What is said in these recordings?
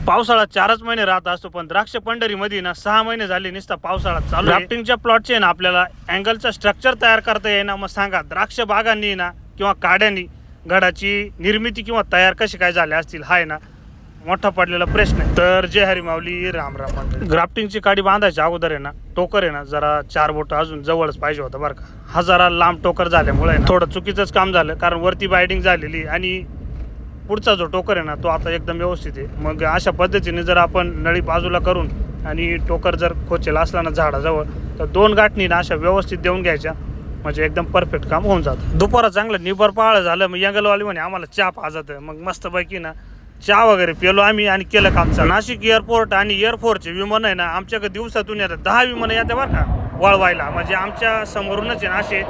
पावसाळा 4च महिने राहत असतो, पण द्राक्ष पंढरी मध्ये ना 6 महिने झाले नुसता पावसाळा चालू. ग्राफ्टिंगच्या प्लॉटचे ना आपल्याला अँगलचा स्ट्रक्चर तयार करता येईना. मग सांगा द्राक्ष बागांनी ना किंवा काड्यांनी घडाची निर्मिती किंवा तयार कशी काय झाले असतील, हा आहे ना मोठा पडलेला प्रश्न आहे. तर जय हरी माऊली, राम राम. ग्राफ्टिंगची काडी बांधायच्या अगोदर आहे ना टोकर आहे ना जरा 4 बोट अजून जवळच पाहिजे होता बरं का. हा जरा लांब टोकर झाल्यामुळे थोडं चुकीचंच काम झालं, कारण वरती बायडिंग झालेली आणि पुढचा जो टोकर आहे ना तो आता एकदम व्यवस्थित आहे. मग अशा पद्धतीने जर आपण नळी बाजूला करून आणि टोकर जर खोचेला असला ना झाडाजवळ, तर 2 गाठणी ना अशा व्यवस्थित देऊन घ्यायच्या, म्हणजे एकदम परफेक्ट काम होऊन जातं. दुपारा चांगलं निबर पाळ झालं, मग यंगलवाली म्हणे आम्हाला चहा पाजत. मग मस्तपैकी ना चहा वगैरे पेलो आम्ही आणि केलं काम चालू. नाशिक एअरपोर्ट आणि एअरफोर्सचे विमान आहे ना आमच्याकडे दिवसातून येतात, 10 विमानं येतात बरं का वळवायला. म्हणजे आमच्या समोरूनच आहे ना असे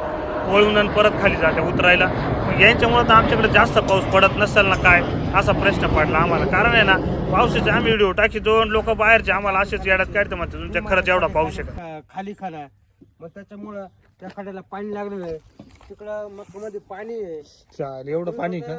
वळून आणि परत खाली जाते उतरायला. मग यांच्यामुळं तर आमच्याकडे जास्त पाऊस पडत नसेल ना काय, असा प्रश्न पडला आम्हाला. कारण आहे ना पावसाचे आम्ही व्हिडिओ टाकी, 2 लोक बाहेरचे आम्हाला असेच येड्यात काढते म्हणते तुमच्या खरंच एवढा पाऊस आहे का. खाली खाला मग त्याच्यामुळं त्या खड्याला पाणी लागलेलं आहे, तिकडं मग मध्ये पाणी आहे. चाल एवढं पाणी का.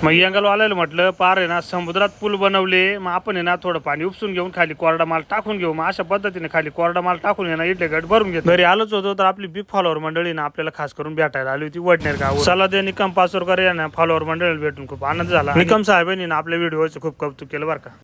मग यंगलवाल्याला म्हटलं पार आहे ना समुद्रात पूल बनवले, मग आपण आहे ना थोडं पाणी उपसून घेऊन खाली कोरडा माल टाकून घेऊ. मग अशा पद्धतीने खाली कोरडा माल टाकून आहे ना इथले गट भरून घेतो. घरी आलोच होतो तर आपली बिग फॉलोअर मंडळी ना आपल्याला खास करून भेटायला आली होती वडनेर गाव. सलादे निकम पाचोरकर यांना फॉलोअर मंडळीला भेटून खूप आनंद झाला. निकम साहेबांनी ना आपल्या व्हिडिओचं खूप कौतुक केलं बरं का.